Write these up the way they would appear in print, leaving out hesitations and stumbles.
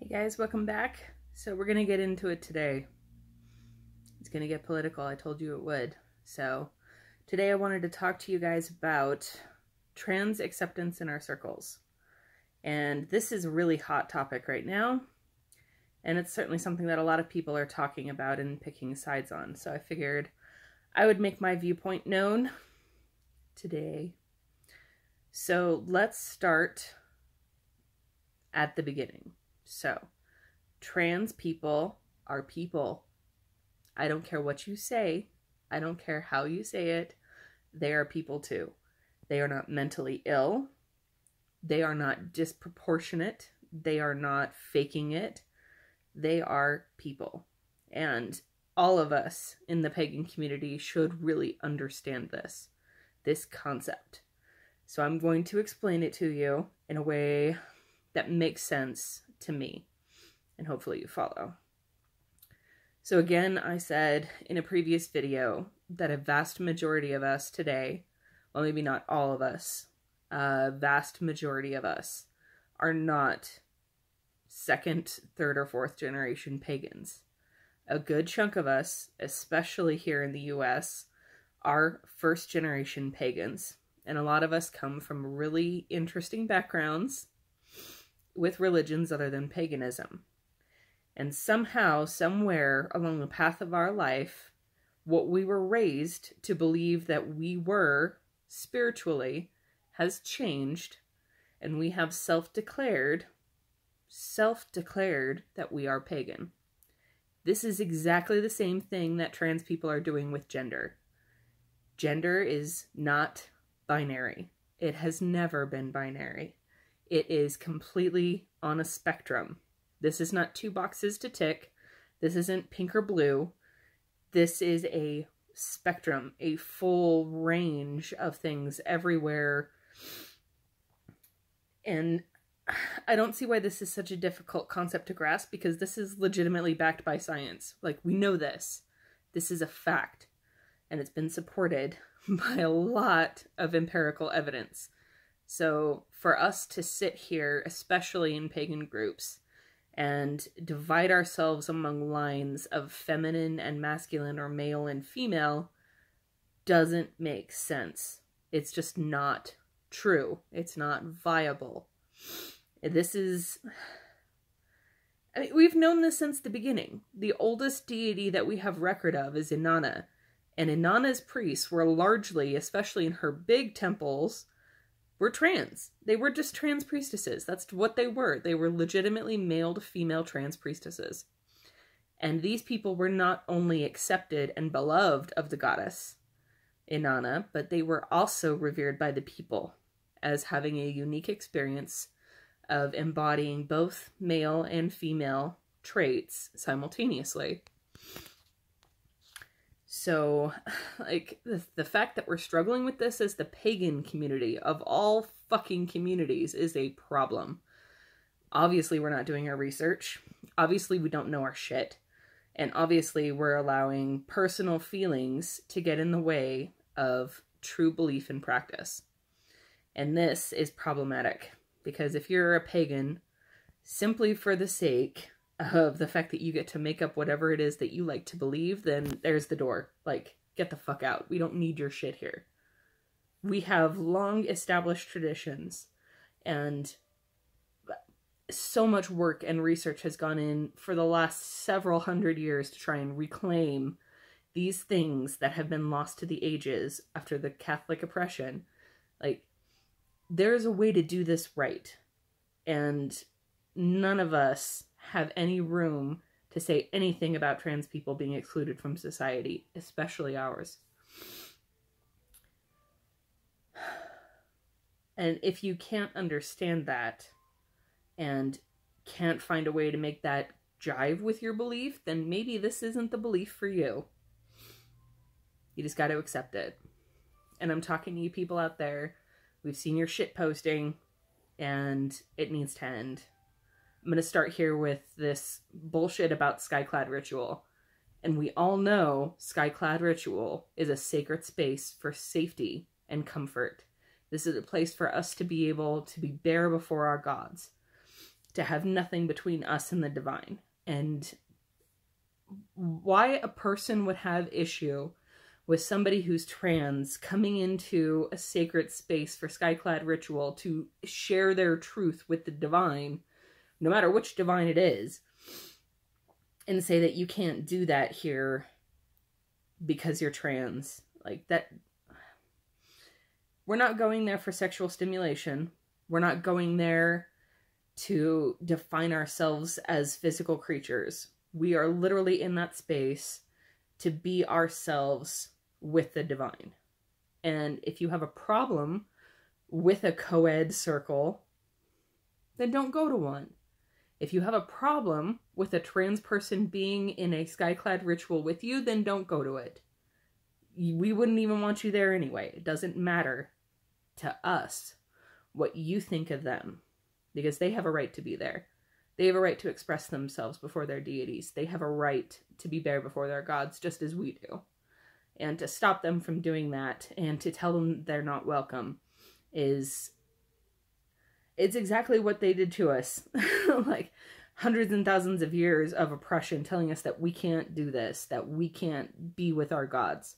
Hey guys, welcome back. So we're going to get into it today. It's going to get political. I told you it would. So today I wanted to talk to you guys about trans acceptance in our circles. And this is a really hot topic right now. And it's certainly something that a lot of people are talking about and picking sides on. So I figured I would make my viewpoint known today. So let's start at the beginning. So, trans people are people. I don't care what you say. I don't care how you say it. They are people too. They are not mentally ill. They are not disproportionate. They are not faking it. They are people. And all of us in the pagan community should really understand this concept. So I'm going to explain it to you in a way that makes sense to me, and hopefully you follow. So again, I said in a previous video that a vast majority of us today, well, maybe not all of us, a vast majority of us are not second, third, or fourth generation pagans. A good chunk of us, especially here in the US, are first generation pagans. And a lot of us come from really interesting backgrounds with religions other than paganism. And somehow, somewhere along the path of our life, what we were raised to believe that we were spiritually has changed, and we have self-declared that we are pagan. This is exactly the same thing that trans people are doing with gender. Gender is not binary. It has never been binary. It is completely on a spectrum. This is not two boxes to tick. This isn't pink or blue. This is a spectrum, a full range of things everywhere. And I don't see why this is such a difficult concept to grasp, because this is legitimately backed by science. Like, we know this. This is a fact. And it's been supported by a lot of empirical evidence. So for us to sit here, especially in pagan groups, and divide ourselves among lines of feminine and masculine or male and female doesn't make sense. It's just not true. It's not viable. This is... I mean, we've known this since the beginning. The oldest deity that we have record of is Inanna. And Inanna's priests were largely, especially in her big temples, were trans. They were just trans priestesses. That's what they were. They were legitimately male to female trans priestesses. And these people were not only accepted and beloved of the goddess Inanna, but they were also revered by the people as having a unique experience of embodying both male and female traits simultaneously. So, like, the fact that we're struggling with this as the pagan community of all fucking communities is a problem. Obviously, we're not doing our research. Obviously, we don't know our shit. And obviously, we're allowing personal feelings to get in the way of true belief and practice. And this is problematic, because if you're a pagan, simply for the sake of the fact that you get to make up whatever it is that you like to believe, then there's the door. Like, get the fuck out. We don't need your shit here. We have long established traditions, and so much work and research has gone in for the last several hundred years to try and reclaim these things that have been lost to the ages after the Catholic oppression. Like, there's a way to do this right, and none of us have any room to say anything about trans people being excluded from society, especially ours. And if you can't understand that and can't find a way to make that jive with your belief, then maybe this isn't the belief for you. You just got to accept it. And I'm talking to you people out there. We've seen your shit posting, and it needs to end. I'm going to start here with this bullshit about Skyclad Ritual. And we all know Skyclad Ritual is a sacred space for safety and comfort. This is a place for us to be able to be bare before our gods. to have nothing between us and the divine. And why a person would have issue with somebody who's trans coming into a sacred space for Skyclad ritual to share their truth with the divine, no matter which divine it is, and say that you can't do that here because you're trans. Like that, we're not going there for sexual stimulation. We're not going there to define ourselves as physical creatures. We are literally in that space to be ourselves with the divine. And if you have a problem with a co-ed circle, then don't go to one. If you have a problem with a trans person being in a Skyclad ritual with you, then don't go to it. We wouldn't even want you there anyway. It doesn't matter to us what you think of them, because they have a right to be there. They have a right to express themselves before their deities. They have a right to be bare before their gods, just as we do. And to stop them from doing that and to tell them they're not welcome it's exactly what they did to us. Like hundreds and thousands of years of oppression telling us that we can't do this, that we can't be with our gods,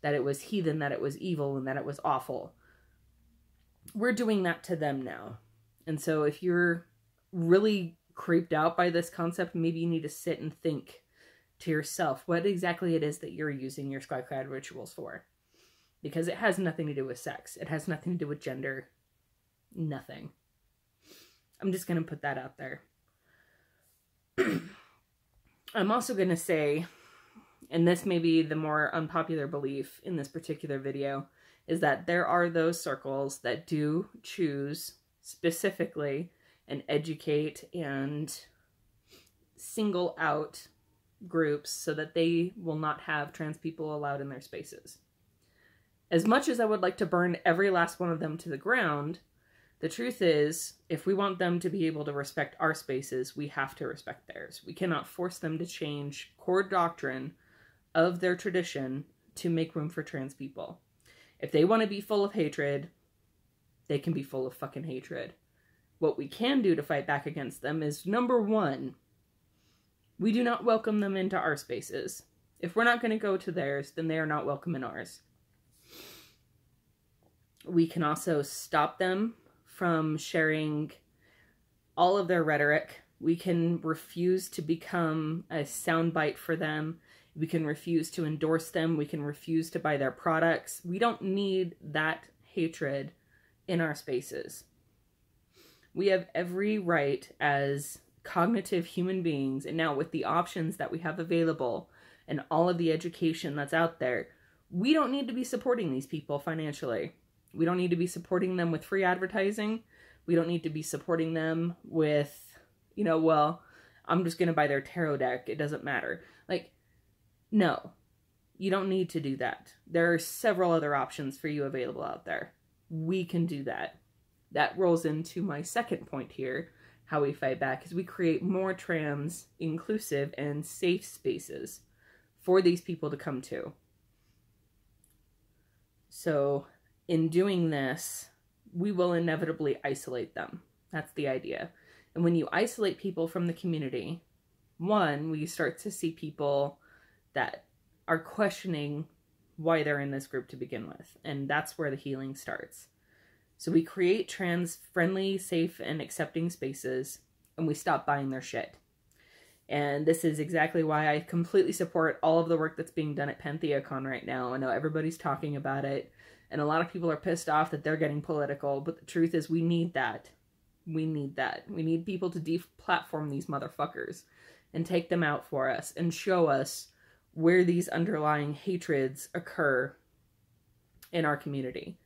that it was heathen, that it was evil, and that it was awful. We're doing that to them now. And so if you're really creeped out by this concept, maybe you need to sit and think to yourself what exactly it is that you're using your Skyclad rituals for. Because it has nothing to do with sex. It has nothing to do with gender. Nothing. I'm just going to put that out there. I'm also going to say, and this may be the more unpopular belief in this particular video, is that there are those circles that do choose specifically and educate and single out groups so that they will not have trans people allowed in their spaces. As much as I would like to burn every last one of them to the ground, the truth is, if we want them to be able to respect our spaces, we have to respect theirs. We cannot force them to change core doctrine of their tradition to make room for trans people. If they want to be full of hatred, they can be full of fucking hatred. What we can do to fight back against them is, number one, we do not welcome them into our spaces. If we're not going to go to theirs, then they are not welcome in ours. We can also stop them from sharing all of their rhetoric. We can refuse to become a soundbite for them. We can refuse to endorse them. We can refuse to buy their products. We don't need that hatred in our spaces. We have every right as cognitive human beings, and now with the options that we have available and all of the education that's out there, we don't need to be supporting these people financially. We don't need to be supporting them with free advertising. We don't need to be supporting them with, well, I'm just going to buy their tarot deck. It doesn't matter. Like, no, you don't need to do that. There are several other options for you available out there. We can do that. That rolls into my second point here. How we fight back is we create more trans, inclusive, and safe spaces for these people to come to. So in doing this, we will inevitably isolate them. That's the idea. And when you isolate people from the community, one, we start to see people that are questioning why they're in this group to begin with. And that's where the healing starts. So we create trans-friendly, safe, and accepting spaces, and we stop buying their shit. And this is exactly why I completely support all of the work that's being done at PantheaCon right now. I know everybody's talking about it, and a lot of people are pissed off that they're getting political, but the truth is we need that. We need that. We need people to deplatform these motherfuckers and take them out for us and show us where these underlying hatreds occur in our community.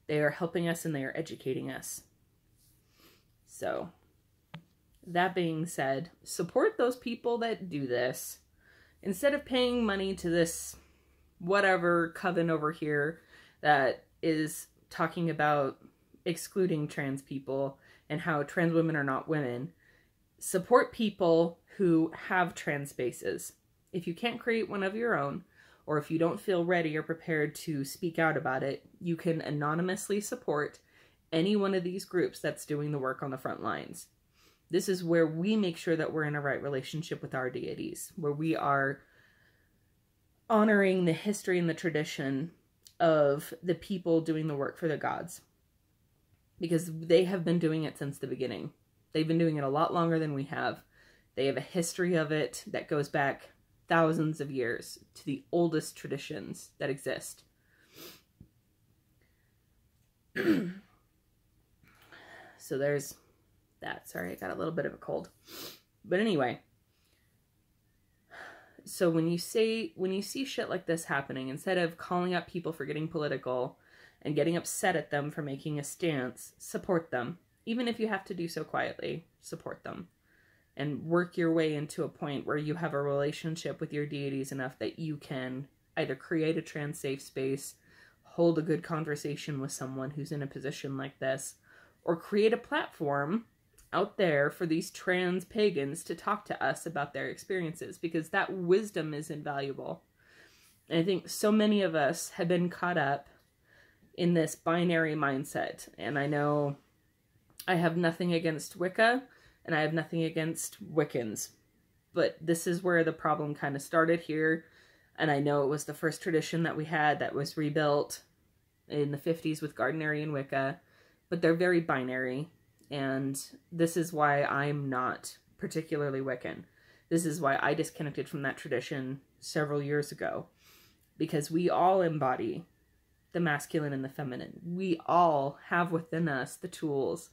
They are helping us and they are educating us. So, that being said, support those people that do this. Instead of paying money to this whatever coven over here that is talking about excluding trans people and how trans women are not women, support people who have trans spaces. If you can't create one of your own, or if you don't feel ready or prepared to speak out about it, you can anonymously support any one of these groups that's doing the work on the front lines. This is where we make sure that we're in a right relationship with our deities, where we are honoring the history and the tradition of the people doing the work for the gods. Because they have been doing it since the beginning. They've been doing it a lot longer than we have. They have a history of it that goes back thousands of years to the oldest traditions that exist. So there's that. Sorry, I got a little bit of a cold. But anyway, so when you see shit like this happening, instead of calling out people for getting political and getting upset at them for making a stance, support them. Even if you have to do so quietly, support them. And work your way into a point where you have a relationship with your deities enough that you can either create a trans safe space, hold a good conversation with someone who's in a position like this, or create a platform out there for these trans pagans to talk to us about their experiences, because that wisdom is invaluable. And I think so many of us have been caught up in this binary mindset. And I know I have nothing against Wicca, and I have nothing against Wiccans, but this is where the problem kind of started here. And I know it was the first tradition that we had that was rebuilt in the 50s with Gardnerian Wicca, but they're very binary. And this is why I'm not particularly Wiccan. This is why I disconnected from that tradition several years ago, because we all embody the masculine and the feminine. We all have within us the tools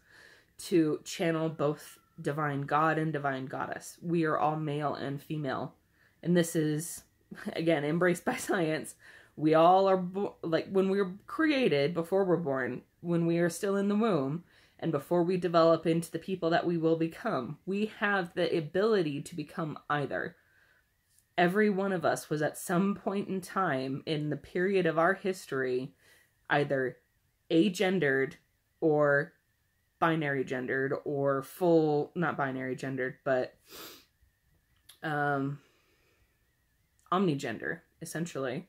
to channel both divine God and divine goddess. We are all male and female. And this is, again, embraced by science. We all are, like, when we're created, before we're born, when we are still in the womb, and before we develop into the people that we will become, we have the ability to become either. Every one of us was at some point in time in the period of our history either agendered or binary gendered, or full, not binary gendered, but omnigender, essentially.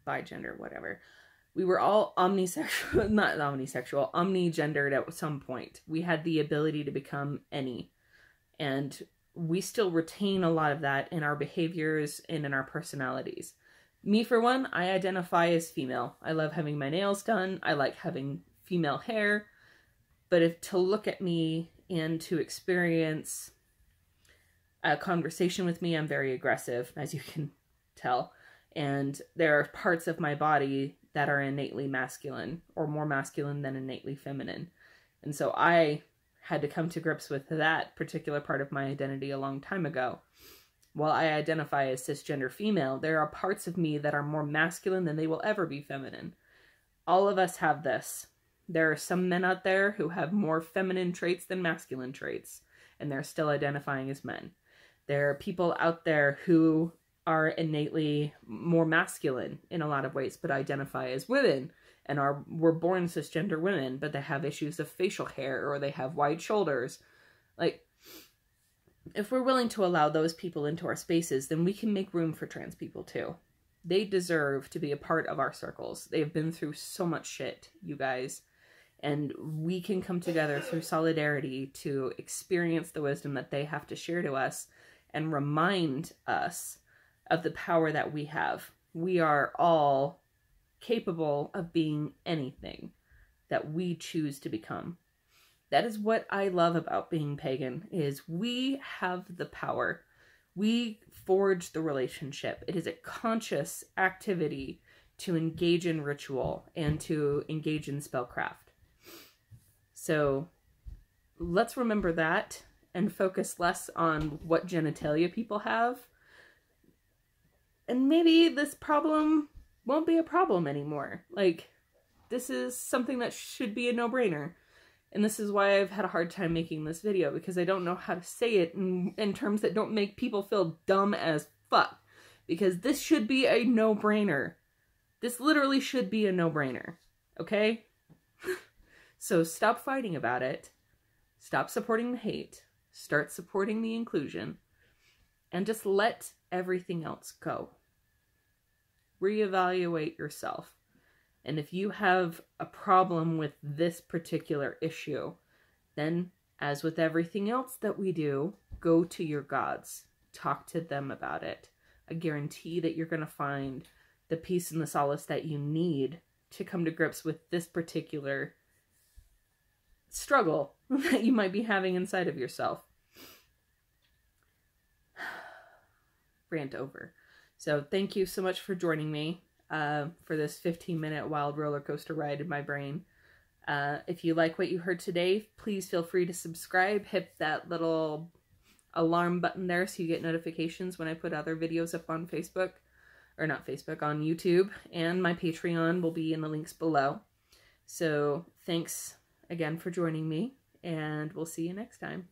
Bigender, whatever. We were all omnisexual, not omnisexual, omnigendered at some point. We had the ability to become any. And we still retain a lot of that in our behaviors and in our personalities. Me, for one, I identify as female. I love having my nails done. I like having female hair. But if to look at me and to experience a conversation with me, I'm very aggressive, as you can tell. And there are parts of my body that are innately masculine, or more masculine than innately feminine. And so I had to come to grips with that particular part of my identity a long time ago. While I identify as cisgender female, there are parts of me that are more masculine than they will ever be feminine. All of us have this. There are some men out there who have more feminine traits than masculine traits, and they're still identifying as men. There are people out there who are innately more masculine in a lot of ways, but identify as women, and were born cisgender women, but they have issues of facial hair, or they have wide shoulders. Like, if we're willing to allow those people into our spaces, then we can make room for trans people too. They deserve to be a part of our circles. They've been through so much shit, you guys. And we can come together through solidarity to experience the wisdom that they have to share to us and remind us of the power that we have. We are all capable of being anything that we choose to become. That is what I love about being pagan, is we have the power. We forge the relationship. It is a conscious activity to engage in ritual and to engage in spellcraft. So let's remember that and focus less on what genitalia people have. And maybe this problem won't be a problem anymore. Like, this is something that should be a no-brainer. And this is why I've had a hard time making this video, because I don't know how to say it in terms that don't make people feel dumb as fuck. Because this should be a no-brainer. This literally should be a no-brainer. Okay? So stop fighting about it. Stop supporting the hate. Start supporting the inclusion. And just let everything else go. Reevaluate yourself. And if you have a problem with this particular issue, then As with everything else that we do, go to your gods. Talk to them about it. I guarantee that you're going to find the peace and the solace that you need to come to grips with this particular struggle that you might be having inside of yourself. Rant over. So thank you so much for joining me for this 15-minute wild roller coaster ride in my brain. If you like what you heard today, please feel free to subscribe. Hit that little alarm button there so you get notifications when I put other videos up on Facebook. Or not Facebook, on YouTube. And my Patreon will be in the links below. So thanks again for joining me, and we'll see you next time.